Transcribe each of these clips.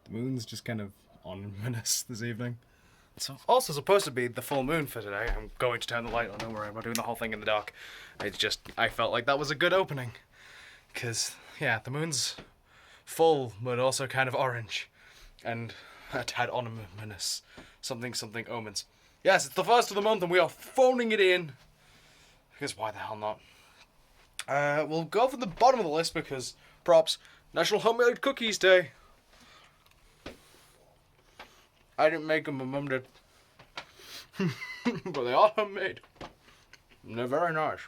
The moon's just kind of ominous this evening. It's also supposed to be the full moon for today. I'm going to turn the light on, don't worry, I'm not doing the whole thing in the dark. It's just, I felt like that was a good opening. Because, yeah, the moon's full, but also kind of orange. And a tad ominous. Something omens. Yes, it's the first of the month and we are phoning it in. Because why the hell not? We'll go from the bottom of the list because, props, National Homemade Cookies Day. I didn't make them, my mum did. But they are homemade. And they're very nice.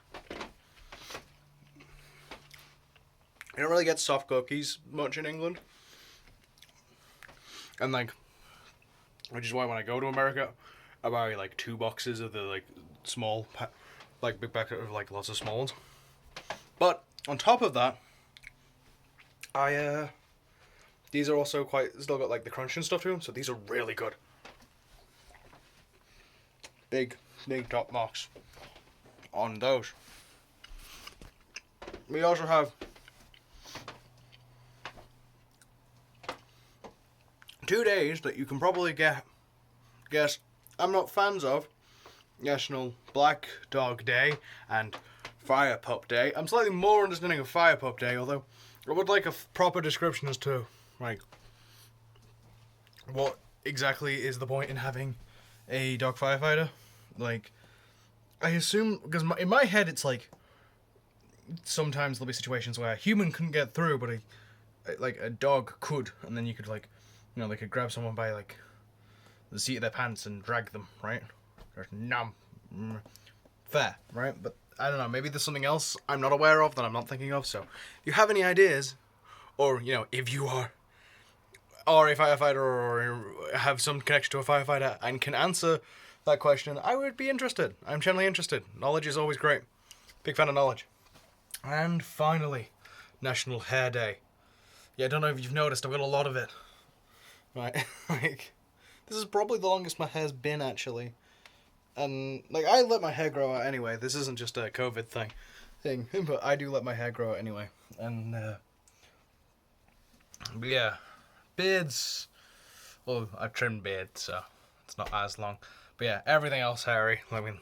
You don't really get soft cookies much in England. And like, which is why when I go to America, I buy like 2 boxes of the like small, like big packet of like lots of small ones. But on top of that, these are also still got like the crunch and stuff to them, so these are really good. Big top marks on those. We also have 2 days that you can probably guess I'm not fans of. National Black Dog Day and Fire Pup Day. I'm slightly more understanding of Fire Pup Day, although I would like a proper description as to, like, what exactly is the point in having a dog firefighter? Like, I assume, because in my head it's like, sometimes there'll be situations where a human couldn't get through, but a dog could, and then you could, like, you know, they could grab someone by, like, the seat of their pants and drag them, right? Or numb. Fair, right? But I don't know, maybe there's something else I'm not aware of that I'm not thinking of, so if you have any ideas, or, you know, if you are a firefighter or have some connection to a firefighter and can answer that question, I would be interested. I'm genuinely interested. Knowledge is always great. Big fan of knowledge. And finally, National Hair Day. Yeah, I don't know if you've noticed, I've got a lot of it. Right, like, this is probably the longest my hair's been, actually. And, like, I let my hair grow out anyway. This isn't just a COVID thing, but I do let my hair grow out anyway. And, but yeah, beards, well, I've trimmed beard, so it's not as long. But yeah, everything else hairy. I mean,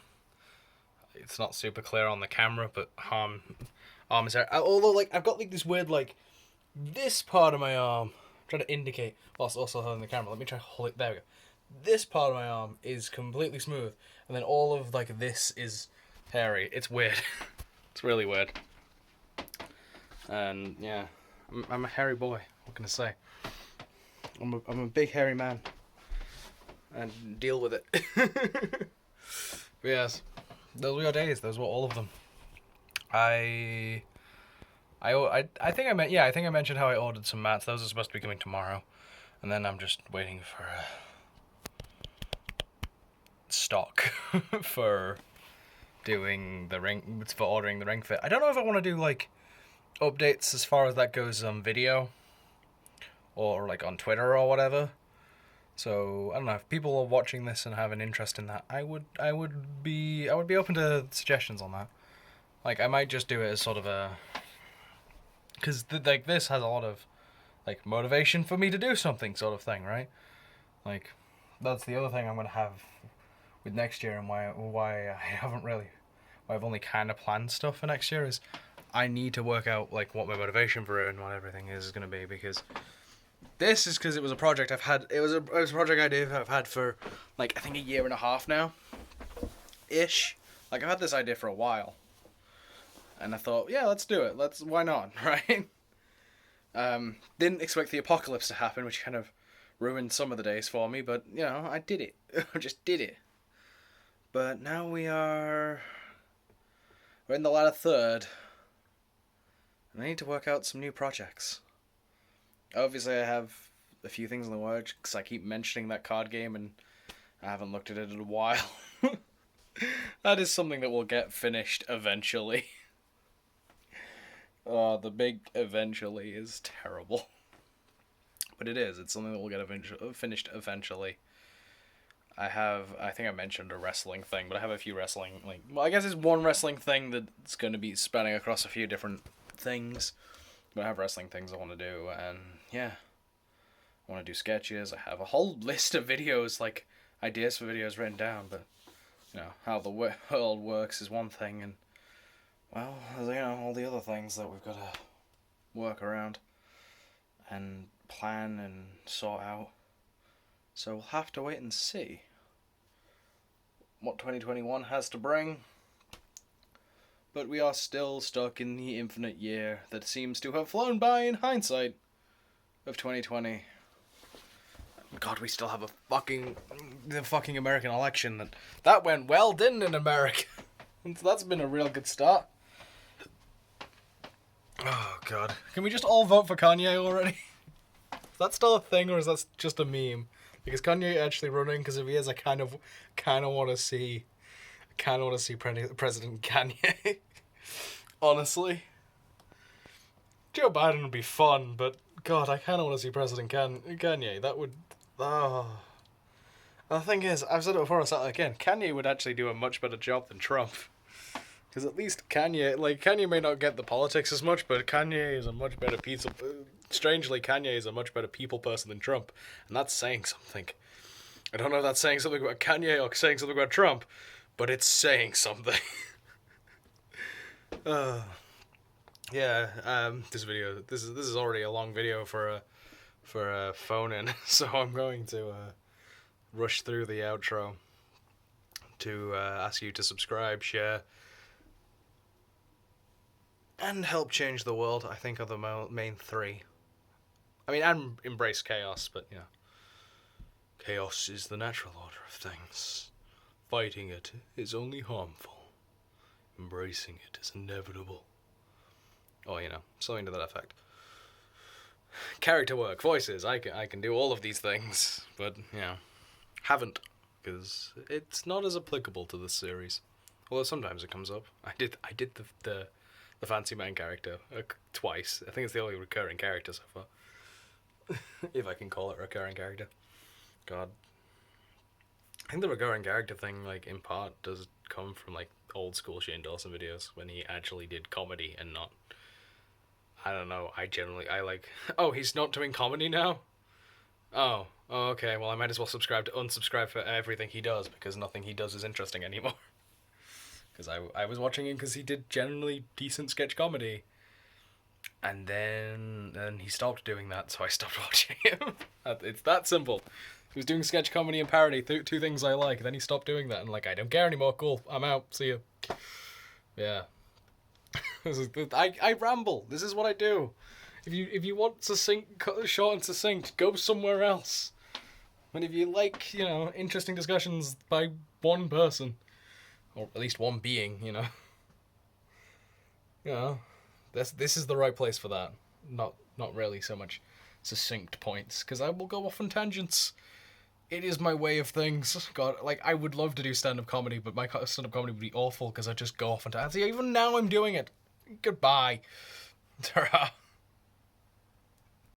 it's not super clear on the camera, but arm is hairy. Although, like, I've got, like, this weird, like, this part of my arm, I'm trying to indicate, whilst also holding the camera. Let me try to hold it, there we go. This part of my arm is completely smooth, and then all of, like, this is hairy. It's weird. It's really weird. And, yeah, I'm a hairy boy. What can I say? I'm a big hairy man. And deal with it. But yes, those were your days. Those were all of them. I think I mentioned how I ordered some mats. Those are supposed to be coming tomorrow. And then I'm just waiting for stock for doing the ring, for ordering the ring fit. I don't know if I want to do like updates as far as that goes on video or like on Twitter or whatever. So I don't know if people are watching this and have an interest in that. I would be open to suggestions on that. Like, I might just do it as sort of a, because like this has a lot of like motivation for me to do something, sort of thing, right? Like, that's the other thing I'm gonna have with next year, and why I've only kind of planned stuff for next year is I need to work out like what my motivation for it and what everything is gonna be, because this is because it was a project I've had. It was a project idea I've had for like I think a year and a half now, ish. Like, I've had this idea for a while, and I thought, yeah, let's do it. Why not, right? Didn't expect the apocalypse to happen, which kind of ruined some of the days for me. But you know, I did it. I just did it. But now we're in the latter third, and I need to work out some new projects. Obviously, I have a few things in the works, because I keep mentioning that card game, and I haven't looked at it in a while. That is something that will get finished eventually. The big eventually is terrible. But it is. It's something that will get finished eventually. I think I mentioned a wrestling thing, but I have a few wrestling, I guess it's one wrestling thing that's going to be spanning across a few different things. But I have wrestling things I want to do, and yeah. I want to do sketches. I have a whole list of videos, like ideas for videos written down, but how the world works is one thing, and well, all the other things that we've got to work around and plan and sort out. So we'll have to wait and see what 2021 has to bring. But we are still stuck in the infinite year that seems to have flown by in hindsight of 2020. God, we still have the fucking American election. That went well, didn't it, America? That's been a real good start. Oh, God. Can we just all vote for Kanye already? Is that still a thing, or is that just a meme? Because Kanye actually running, because if he is, I kind of want to see President Kanye. Honestly. Joe Biden would be fun, but God, I kind of want to see President Kanye. That would... Oh. The thing is, I've said it before, I'll say it again, Kanye would actually do a much better job than Trump. Because at least Kanye may not get the politics as much, but Kanye is a much better people... Strangely, Kanye is a much better people person than Trump. And that's saying something. I don't know if that's saying something about Kanye or saying something about Trump, but it's saying something. This is already a long video for a phone in, so I'm going to rush through the outro to ask you to subscribe, share, and help change the world. I think are the main three. I mean, and embrace chaos, but chaos is the natural order of things. Fighting it is only harmful. Embracing it is inevitable. Or, something to that effect. Character work, voices, I can do all of these things, but, haven't, because it's not as applicable to this series. Although sometimes it comes up. I did the Fancy Man character twice. I think it's the only recurring character so far. If I can call it a recurring character. God. I think the recurring character thing, in part, does come from, old school Shane Dawson videos, when he actually did comedy and not... I don't know, oh, he's not doing comedy now? Oh, okay, well, I might as well unsubscribe for everything he does, because nothing he does is interesting anymore. Because I was watching him because he did generally decent sketch comedy. And then he stopped doing that, so I stopped watching him. It's that simple. He was doing sketch comedy and parody, two things I like, then he stopped doing that, and I don't care anymore, cool, I'm out, see you. Yeah. I ramble, this is what I do. If you want short and succinct, go somewhere else. And if you like, interesting discussions by one person, or at least one being, this is the right place for that. Not really so much succinct points, because I will go off on tangents. It is my way of things. God, I would love to do stand-up comedy, but my stand-up comedy would be awful, because I just go off on tangents. Even now I'm doing it. Goodbye. Ta-ra.